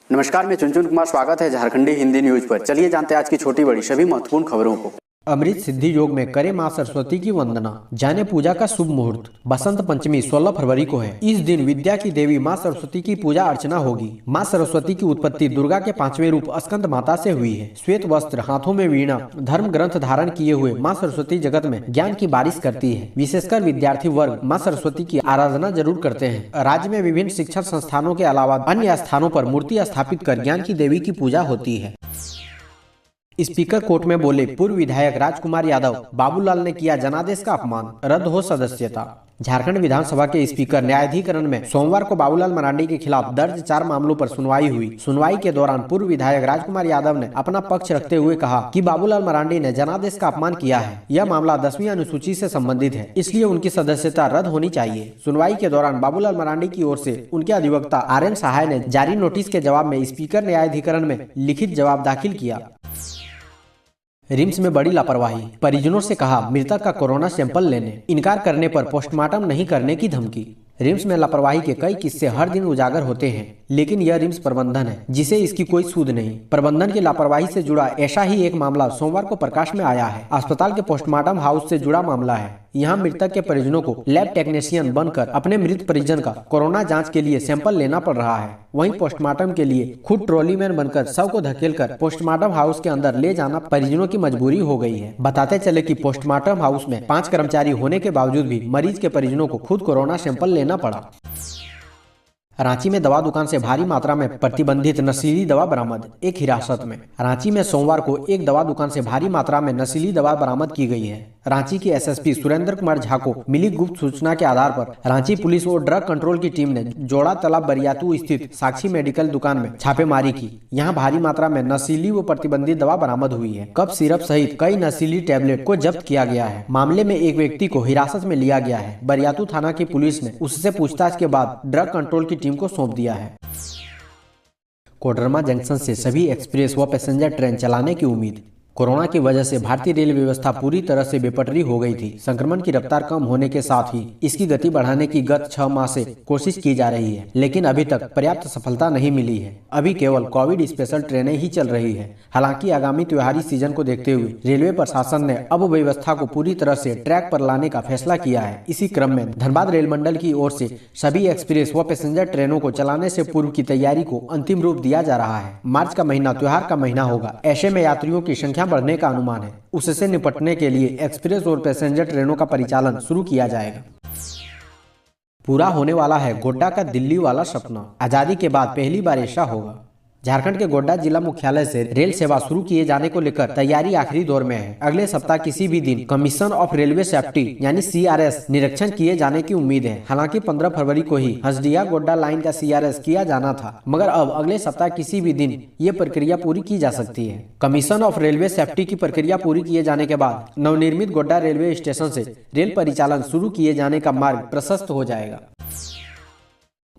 नमस्कार, मैं चुनचुन कुमार। स्वागत है झारखंडी हिंदी न्यूज पर। चलिए जानते हैं आज की छोटी बड़ी सभी महत्वपूर्ण खबरों को। अमृत सिद्धि योग में करे मां सरस्वती की वंदना, जाने पूजा का शुभ मुहूर्त। बसंत पंचमी 16 फरवरी को है। इस दिन विद्या की देवी मां सरस्वती की पूजा अर्चना होगी। मां सरस्वती की उत्पत्ति दुर्गा के 5वें रूप स्कंद माता से हुई है। श्वेत वस्त्र, हाथों में वीणा, धर्म ग्रंथ धारण किए हुए मां सरस्वती जगत में ज्ञान की बारिश करती है। विशेषकर विद्यार्थी वर्ग मां सरस्वती की आराधना जरूर करते हैं। राज्य में विभिन्न शिक्षण संस्थानों के अलावा अन्य स्थानों पर मूर्ति स्थापित कर ज्ञान की देवी की पूजा होती है। स्पीकर कोर्ट में बोले पूर्व विधायक राजकुमार यादव, बाबूलाल ने किया जनादेश का अपमान, रद्द हो सदस्यता। झारखंड विधानसभा के स्पीकर न्यायाधिकरण में सोमवार को बाबूलाल मरांडी के खिलाफ दर्ज 4 मामलों पर सुनवाई हुई। सुनवाई के दौरान पूर्व विधायक राजकुमार यादव ने अपना पक्ष रखते हुए कहा कि बाबूलाल मरांडी ने जनादेश का अपमान किया है। यह मामला 10वीं अनुसूची से संबंधित है, इसलिए उनकी सदस्यता रद्द होनी चाहिए। सुनवाई के दौरान बाबूलाल मरांडी की ओर से उनके अधिवक्ता RN सहाय ने जारी नोटिस के जवाब में स्पीकर न्यायाधिकरण में लिखित जवाब दाखिल किया। रिम्स में बड़ी लापरवाही, परिजनों से कहा मृतक का कोरोना सैंपल लेने, इनकार करने पर पोस्टमार्टम नहीं करने की धमकी। रिम्स में लापरवाही के कई किस्से हर दिन उजागर होते हैं, लेकिन यह रिम्स प्रबंधन है जिसे इसकी कोई सूद नहीं। प्रबंधन की लापरवाही से जुड़ा ऐसा ही एक मामला सोमवार को प्रकाश में आया है। अस्पताल के पोस्टमार्टम हाउस से जुड़ा मामला है। यहाँ मृतक के परिजनों को लैब टेक्नीशियन बनकर अपने मृत परिजन का कोरोना जांच के लिए सैंपल लेना पड़ रहा है। वहीं पोस्टमार्टम के लिए खुद ट्रॉलीमैन बनकर शव को धकेलकर पोस्टमार्टम हाउस के अंदर ले जाना परिजनों की मजबूरी हो गई है। बताते चले कि पोस्टमार्टम हाउस में 5 कर्मचारी होने के बावजूद भी मरीज के परिजनों को खुद कोरोना सैंपल लेना पड़ा। रांची में दवा दुकान से भारी मात्रा में प्रतिबंधित नशीली दवा बरामद, एक हिरासत में। रांची में सोमवार को एक दवा दुकान से भारी मात्रा में नशीली दवा बरामद की गई है। रांची के SSP सुरेंद्र कुमार झा को मिली गुप्त सूचना के आधार पर रांची पुलिस और ड्रग कंट्रोल की टीम ने जोड़ा तालाब बरियातू स्थित साक्षी मेडिकल दुकान में छापेमारी की। यहां भारी मात्रा में नशीली व प्रतिबंधित दवा बरामद हुई है। कफ सिरप सहित कई नशीली टैबलेट को जब्त किया गया है। मामले में एक व्यक्ति को हिरासत में लिया गया है। बरियातू थाना की पुलिस ने उससे पूछताछ के बाद ड्रग कंट्रोल की टीम को सौंप दिया है। कोडरमा जंक्शन से सभी एक्सप्रेस व पैसेंजर ट्रेन चलाने की उम्मीद। कोरोना की वजह से भारतीय रेल व्यवस्था पूरी तरह से बेपटरी हो गई थी। संक्रमण की रफ्तार कम होने के साथ ही इसकी गति बढ़ाने की गत 6 माह से कोशिश की जा रही है, लेकिन अभी तक पर्याप्त सफलता नहीं मिली है। अभी केवल कोविड स्पेशल ट्रेनें ही चल रही है। हालांकि आगामी त्योहारी सीजन को देखते हुए रेलवे प्रशासन ने अब व्यवस्था को पूरी तरह से ट्रैक पर लाने का फैसला किया है। इसी क्रम में धनबाद रेल मंडल की ओर से सभी एक्सप्रेस व पैसेंजर ट्रेनों को चलाने से पूर्व की तैयारी को अंतिम रूप दिया जा रहा है। मार्च का महीना त्योहार का महीना होगा। ऐसे में यात्रियों की संख्या बढ़ने का अनुमान है। उससे निपटने के लिए एक्सप्रेस और पैसेंजर ट्रेनों का परिचालन शुरू किया जाएगा। पूरा होने वाला है गोड्डा का दिल्ली वाला सपना। आजादी के बाद पहली बार ऐसा होगा। झारखंड के गोड्डा जिला मुख्यालय से रेल सेवा शुरू किए जाने को लेकर तैयारी आखिरी दौर में है। अगले सप्ताह किसी भी दिन कमीशन ऑफ रेलवे सेफ्टी यानी CRS निरीक्षण किए जाने की उम्मीद है। हालांकि 15 फरवरी को ही हसदिया गोड्डा लाइन का CRS किया जाना था, मगर अब अगले सप्ताह किसी भी दिन ये प्रक्रिया पूरी की जा सकती है। कमीशन ऑफ रेलवे सेफ्टी की प्रक्रिया पूरी किए जाने के बाद नवनिर्मित गोड्डा रेलवे स्टेशन से रेल परिचालन शुरू किए जाने का मार्ग प्रशस्त हो जाएगा।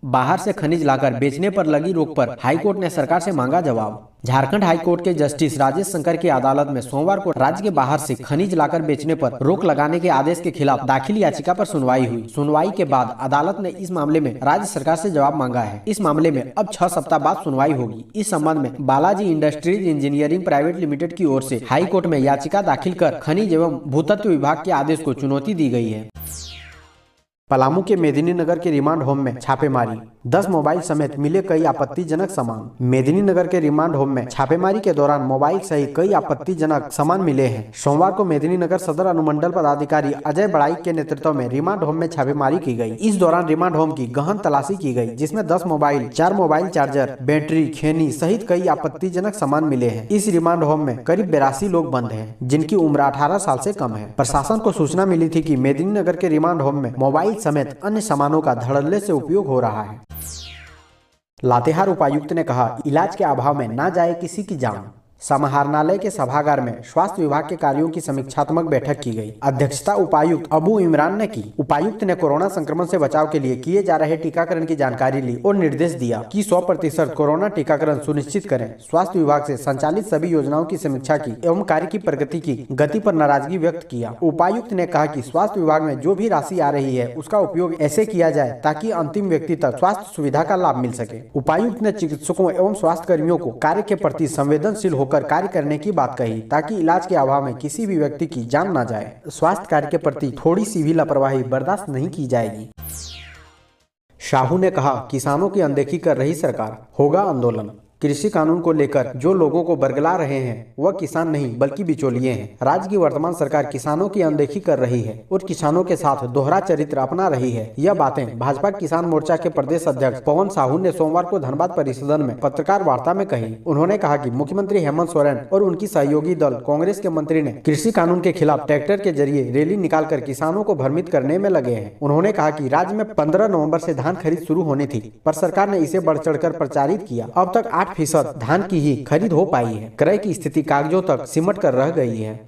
बाहर से खनिज लाकर बेचने पर लगी रोक पर हाईकोर्ट ने सरकार से मांगा जवाब। झारखंड हाईकोर्ट के जस्टिस राजेश शंकर की अदालत में सोमवार को राज्य के बाहर से खनिज लाकर बेचने पर रोक लगाने के आदेश के खिलाफ दाखिल याचिका पर सुनवाई हुई। सुनवाई के बाद अदालत ने इस मामले में राज्य सरकार से जवाब मांगा है। इस मामले में अब 6 सप्ताह बाद सुनवाई होगी। इस संबंध में Balaji industries engineering private limited की ओर से हाईकोर्ट में याचिका दाखिल कर खनिज एवं भूतत्व विभाग के आदेश को चुनौती दी गई है। पलामू के मेदिनीनगर के रिमांड होम में छापेमारी, 10 मोबाइल समेत मिले कई आपत्तिजनक सामान। मेदिनीनगर के रिमांड होम में छापेमारी के दौरान मोबाइल सहित कई आपत्तिजनक सामान मिले हैं। सोमवार को मेदिनीनगर सदर अनुमंडल पदाधिकारी अजय बड़ाइक के नेतृत्व में रिमांड होम में छापेमारी की गई। इस दौरान रिमांड होम की गहन तलाशी की गई, जिसमें 10 मोबाइल, 4 मोबाइल चार्जर, बैटरी, खैनी सहित कई आपत्तिजनक सामान मिले हैं। इस रिमांड होम में करीब 82 लोग बंद हैं, जिनकी उम्र 18 साल से कम है। प्रशासन को सूचना मिली थी कि मेदिनीनगर के रिमांड होम में मोबाइल समेत अन्य सामानों का धड़ल्ले से उपयोग हो रहा है। लातेहार उपायुक्त ने कहा, इलाज के अभाव में ना जाए किसी की जान। समाहरणालय के सभागार में स्वास्थ्य विभाग के कार्यों की समीक्षात्मक बैठक की गई। अध्यक्षता उपायुक्त अबू इमरान ने की। उपायुक्त ने कोरोना संक्रमण से बचाव के लिए किए जा रहे टीकाकरण की जानकारी ली और निर्देश दिया कि 100% कोरोना टीकाकरण सुनिश्चित करें। स्वास्थ्य विभाग से संचालित सभी योजनाओं की समीक्षा की एवं कार्य की प्रगति की गति पर नाराजगी व्यक्त किया। उपायुक्त ने कहा कि स्वास्थ्य विभाग में जो भी राशि आ रही है उसका उपयोग ऐसे किया जाए ताकि अंतिम व्यक्ति तक स्वास्थ्य सुविधा का लाभ मिल सके। उपायुक्त ने चिकित्सकों एवं स्वास्थ्य कर्मियों को कार्य के प्रति संवेदनशील होकर कार्य करने की बात कही ताकि इलाज के अभाव में किसी भी व्यक्ति की जान न जाए। स्वास्थ्य कार्य के प्रति थोड़ी सी भी लापरवाही बर्दाश्त नहीं की जाएगी। साहू ने कहा, किसानों की अनदेखी कर रही सरकार, होगा आंदोलन। कृषि कानून को लेकर जो लोगों को बरगला रहे हैं वह किसान नहीं बल्कि बिचौलिए हैं। राज्य की वर्तमान सरकार किसानों की अनदेखी कर रही है और किसानों के साथ दोहरा चरित्र अपना रही है। यह बातें भाजपा किसान मोर्चा के प्रदेश अध्यक्ष पवन साहू ने सोमवार को धनबाद परिसदन में पत्रकार वार्ता में कही। उन्होंने कहा कि मुख्यमंत्री हेमंत सोरेन और उनकी सहयोगी दल कांग्रेस के मंत्री ने कृषि कानून के खिलाफ ट्रैक्टर के जरिए रैली निकालकर किसानों को भ्रमित करने में लगे हैं। उन्होंने कहा कि राज्य में 15 नवंबर से धान खरीद शुरू होनी थी, पर सरकार ने इसे बढ़ चढ़कर प्रचारित किया। अब तक 8% धान की ही खरीद हो पाई है। क्रय की स्थिति कागजों तक सिमट कर रह गई है।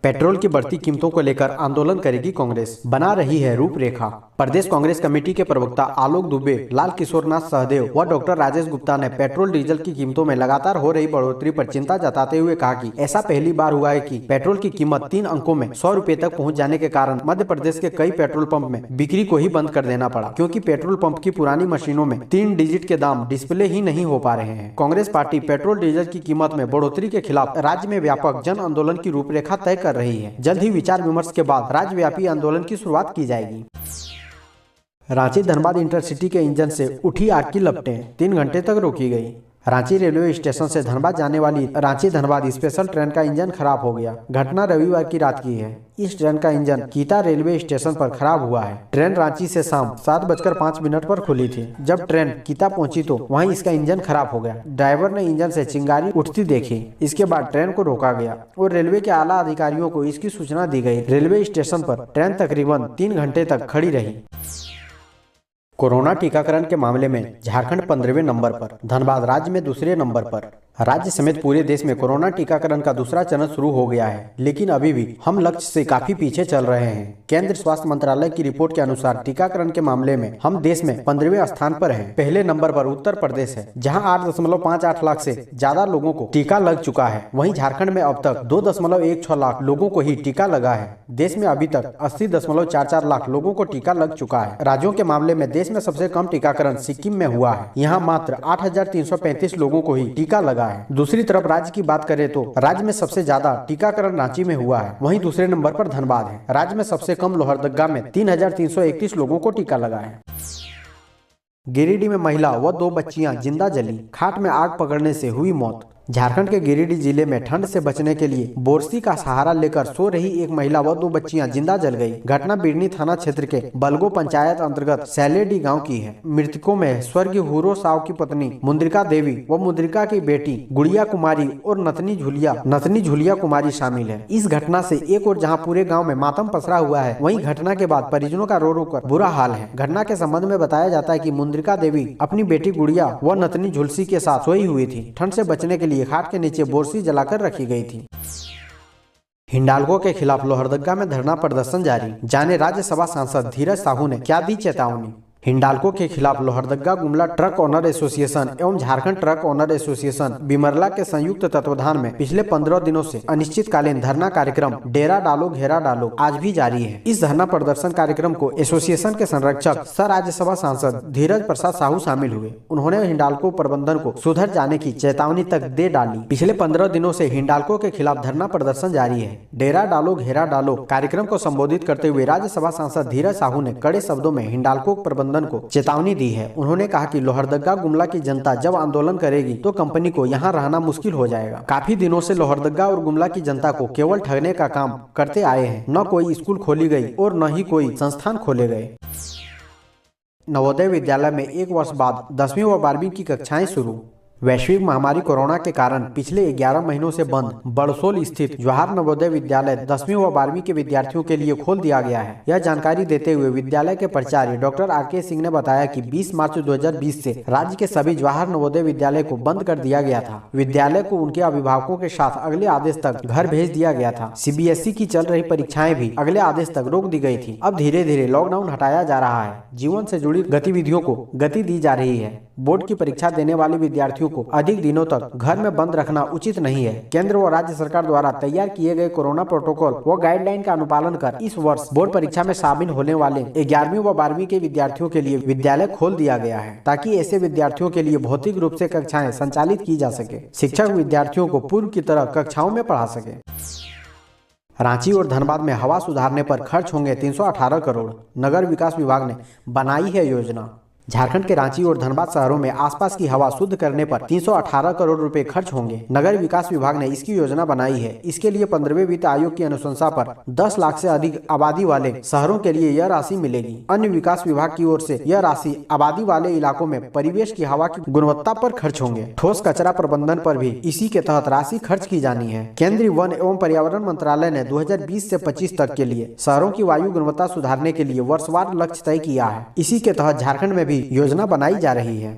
पेट्रोल की बढ़ती कीमतों को लेकर आंदोलन करेगी कांग्रेस, बना रही है रूपरेखा। प्रदेश कांग्रेस कमेटी के प्रवक्ता आलोक दुबे, लाल किशोरनाथ सहदेव व डॉक्टर राजेश गुप्ता ने पेट्रोल डीजल की कीमतों में लगातार हो रही बढ़ोतरी पर चिंता जताते हुए कहा कि ऐसा पहली बार हुआ है कि पेट्रोल की कीमत 3 अंकों में 100 रुपए तक पहुंच जाने के कारण मध्य प्रदेश के कई पेट्रोल पंप में बिक्री को ही बंद कर देना पड़ा, क्योंकि पेट्रोल पंप की पुरानी मशीनों में 3 डिजिट के दाम डिस्प्ले ही नहीं हो पा रहे हैं। कांग्रेस पार्टी पेट्रोल डीजल की कीमत में बढ़ोतरी के खिलाफ राज्य में व्यापक जन आंदोलन की रूपरेखा तय कर रही है। जल्द ही विचार विमर्श के बाद राज्यव्यापी आंदोलन की शुरुआत की जाएगी। रांची धनबाद इंटरसिटी के इंजन से उठी आग की लपटें 3 घंटे तक रोकी गई। रांची रेलवे स्टेशन से धनबाद जाने वाली रांची धनबाद स्पेशल ट्रेन का इंजन खराब हो गया। घटना रविवार की रात की है। इस ट्रेन का इंजन कीता रेलवे स्टेशन पर खराब हुआ है। ट्रेन रांची से शाम 7:05 पर खुली थी। जब ट्रेन कीता पहुंची तो वहीं इसका इंजन खराब हो गया। ड्राइवर ने इंजन से चिंगारी उठती देखी। इसके बाद ट्रेन को रोका गया और रेलवे के आला अधिकारियों को इसकी सूचना दी गई। रेलवे स्टेशन पर ट्रेन तकरीबन 3 घंटे तक खड़ी रही। कोरोना टीकाकरण के मामले में झारखंड 15वें नंबर पर, धनबाद राज्य में दूसरे नंबर पर। राज्य समेत पूरे देश में कोरोना टीकाकरण का दूसरा चरण शुरू हो गया है, लेकिन अभी भी हम लक्ष्य से काफी पीछे चल रहे हैं। केंद्रीय स्वास्थ्य मंत्रालय की रिपोर्ट के अनुसार टीकाकरण के मामले में हम देश में 15वें स्थान पर हैं। पहले नंबर पर उत्तर प्रदेश है, जहां 8.58 लाख से ज्यादा लोगों को टीका लग चुका है। वहीं झारखंड में अब तक 2.16 लाख लोगों को ही टीका लगा है। देश में अभी तक 80.44 लाख लोगों को टीका लग चुका है। राज्यों के मामले में देश में सबसे कम टीकाकरण सिक्किम में हुआ है। यहाँ मात्र 8,335 लोगों को ही टीका लगा है। दूसरी तरफ राज्य की बात करें तो राज्य में सबसे ज्यादा टीकाकरण रांची में हुआ है। वहीं दूसरे नंबर पर धनबाद है। राज्य में सबसे कम लोहरदगा में 3,331 लोगों को टीका लगा है। गिरिडीह में महिला व 2 बच्चियां जिंदा जली, खाट में आग पकड़ने से हुई मौत। झारखंड के गिरिडीह जिले में ठंड से बचने के लिए बोरसी का सहारा लेकर सो रही एक महिला व 2 बच्चियां जिंदा जल गई। घटना बिरनी थाना क्षेत्र के बलगो पंचायत अंतर्गत सैलेडी गांव की है। मृतकों में स्वर्गीय हुरो साव की पत्नी मुद्रिका देवी व मुद्रिका की बेटी गुड़िया कुमारी और नतनी झुलिया कुमारी शामिल है। इस घटना से एक और जहाँ पूरे गाँव में मातम पसरा हुआ है, वहीं घटना के बाद परिजनों का रो रो कर बुरा हाल है। घटना के संबंध में बताया जाता है कि मुद्रिका देवी अपनी बेटी गुड़िया व नतनी झुलसी के साथ सोई हुई थी। ठंड से बचने के लिए खाट के नीचे बोरसी जलाकर रखी गई थी। हिंडाल्को के खिलाफ लोहरदगा में धरना प्रदर्शन जारी, जाने राज्यसभा सांसद धीरज साहू ने क्या दी चेतावनी। हिंडाल्को के खिलाफ Lohardaga Gumla truck owner association एवं झारखंड ट्रक ओनर एसोसिएशन बिमरला के संयुक्त तत्वाधान में पिछले 15 दिनों से अनिश्चितकालीन धरना कार्यक्रम डेरा डालो घेरा डालो आज भी जारी है। इस धरना प्रदर्शन कार्यक्रम को एसोसिएशन के संरक्षक सह राज्यसभा सांसद धीरज प्रसाद साहू शामिल हुए। उन्होंने हिंडाल्को प्रबंधन को सुधर जाने की चेतावनी तक दे डाली। पिछले 15 दिनों से हिंडाल्को के खिलाफ धरना प्रदर्शन जारी है। डेरा डालो घेरा डालो कार्यक्रम को संबोधित करते हुए राज्यसभा सांसद धीरज साहू ने कड़े शब्दों में हिंडाल्को प्रबंधन को चेतावनी दी है। उन्होंने कहा कि लोहरदगा गुमला की जनता जब आंदोलन करेगी तो कंपनी को यहां रहना मुश्किल हो जाएगा। काफी दिनों से लोहरदगा और गुमला की जनता को केवल ठगने का काम करते आए हैं। न कोई स्कूल खोली गई और न ही कोई संस्थान खोले गए। नवोदय विद्यालय में 1 वर्ष बाद 10वीं व 12वीं की कक्षाएं शुरू। वैश्विक महामारी कोरोना के कारण पिछले 11 महीनों से बंद बड़सोल स्थित जवाहर नवोदय विद्यालय 10वीं व 12वीं के विद्यार्थियों के लिए खोल दिया गया है। यह जानकारी देते हुए विद्यालय के प्राचार्य डॉक्टर आर.के. सिंह ने बताया कि 20 मार्च 2020 से राज्य के सभी जवाहर नवोदय विद्यालय को बंद कर दिया गया था। विद्यालय को उनके अभिभावकों के साथ अगले आदेश तक घर भेज दिया गया था। CBSE की चल रही परीक्षाएं भी अगले आदेश तक रोक दी गई थी। अब धीरे धीरे लॉकडाउन हटाया जा रहा है। जीवन से जुड़ी गतिविधियों को गति दी जा रही है। बोर्ड की परीक्षा देने वाले विद्यार्थियों को अधिक दिनों तक घर में बंद रखना उचित नहीं है। केंद्र व राज्य सरकार द्वारा तैयार किए गए कोरोना प्रोटोकॉल व गाइडलाइन का अनुपालन कर इस वर्ष बोर्ड परीक्षा में शामिल होने वाले 11वीं व 12वीं के विद्यार्थियों के लिए विद्यालय खोल दिया गया है, ताकि ऐसे विद्यार्थियों के लिए भौतिक रूप से कक्षाएं संचालित की जा सके। शिक्षक विद्यार्थियों को पूर्व की तरह कक्षाओं में पढ़ा सके। रांची और धनबाद में हवा सुधारने पर खर्च होंगे 318 करोड़, नगर विकास विभाग ने बनाई है योजना। झारखंड के रांची और धनबाद शहरों में आसपास की हवा शुद्ध करने पर 318 करोड़ रुपए खर्च होंगे। नगर विकास विभाग ने इसकी योजना बनाई है। इसके लिए 15वें वित्त आयोग की अनुशंसा पर 10 लाख से अधिक आबादी वाले शहरों के लिए यह राशि मिलेगी। अन्य विकास विभाग की ओर से यह राशि आबादी वाले इलाकों में परिवेश की हवा की गुणवत्ता पर खर्च होंगे। ठोस कचरा प्रबंधन पर भी इसी के तहत राशि खर्च की जानी है। केंद्रीय वन एवं पर्यावरण मंत्रालय ने 2020 से 25 तक के लिए शहरों की वायु गुणवत्ता सुधारने के लिए वर्षवार लक्ष्य तय किया है। इसी के तहत झारखंड में भी योजना बनाई जा रही है।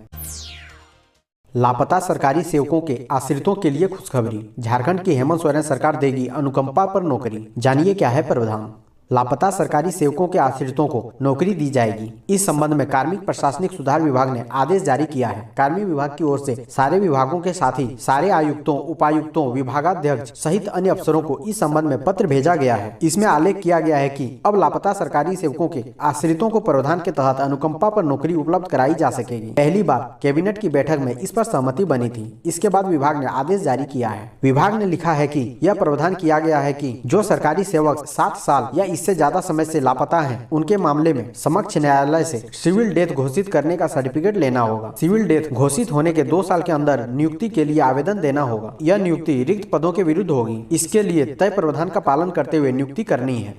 लापता सरकारी सेवकों के आश्रितों के लिए खुशखबरी। झारखंड की हेमंत सोरेन सरकार देगी अनुकंपा पर नौकरी। जानिए क्या है प्रावधान। लापता सरकारी सेवकों के आश्रितों को नौकरी दी जाएगी। इस संबंध में कार्मिक प्रशासनिक सुधार विभाग ने आदेश जारी किया है। कार्मिक विभाग की ओर से सारे विभागों के साथ ही सारे आयुक्तों, उपायुक्तों, विभागाध्यक्ष सहित अन्य अफसरों को इस संबंध में पत्र भेजा गया है। इसमें आलेख किया गया है कि अब लापता सरकारी सेवकों के आश्रितों को प्रावधान के तहत अनुकंपा पर नौकरी उपलब्ध कराई जा सकेगी। पहली बार कैबिनेट की बैठक में इस पर सहमति बनी थी। इसके बाद विभाग ने आदेश जारी किया है। विभाग ने लिखा है कि यह प्रावधान किया गया है कि जो सरकारी सेवक 7 साल या इससे ज्यादा समय से लापता हैं, उनके मामले में समक्ष न्यायालय से सिविल डेथ घोषित करने का सर्टिफिकेट लेना होगा। सिविल डेथ घोषित होने के 2 साल के अंदर नियुक्ति के लिए आवेदन देना होगा। यह नियुक्ति रिक्त पदों के विरुद्ध होगी। इसके लिए तय प्रावधान का पालन करते हुए नियुक्ति करनी है।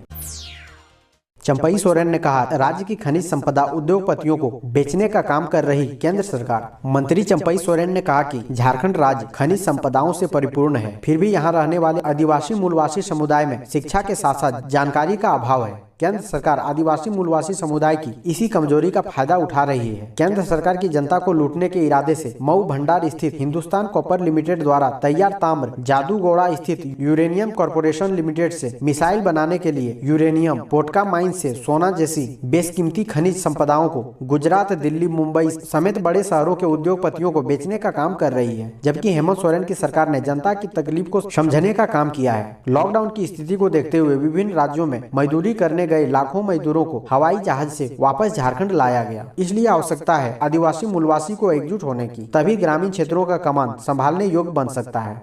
चंपई सोरेन ने कहा, राज्य की खनिज संपदा उद्योगपतियों को बेचने का काम कर रही केंद्र सरकार। मंत्री चंपई सोरेन ने कहा कि झारखंड राज्य खनिज संपदाओं से परिपूर्ण है, फिर भी यहाँ रहने वाले आदिवासी मूलवासी समुदाय में शिक्षा के साथ साथ जानकारी का अभाव है। केंद्र सरकार आदिवासी मूलवासी समुदाय की इसी कमजोरी का फायदा उठा रही है। केंद्र सरकार की जनता को लूटने के इरादे से मऊ भंडार स्थित हिंदुस्तान कॉपर लिमिटेड द्वारा तैयार ताम्र, जादूगोड़ा स्थित यूरेनियम कॉर्पोरेशन लिमिटेड से मिसाइल बनाने के लिए यूरेनियम, पोटका माइन से सोना जैसी बेशकीमती खनिज संपदाओं को गुजरात, दिल्ली, मुंबई समेत बड़े शहरों के उद्योगपतियों को बेचने का काम कर रही है। जबकि हेमंत सोरेन की सरकार ने जनता की तकलीफ को समझने का काम किया है। लॉकडाउन की स्थिति को देखते हुए विभिन्न राज्यों में मजदूरी करने गए लाखों मजदूरों को हवाई जहाज से वापस झारखंड लाया गया। इसलिए आवश्यकता है आदिवासी मूलवासी को एकजुट होने की, तभी ग्रामीण क्षेत्रों का कमान संभालने योग्य बन सकता है।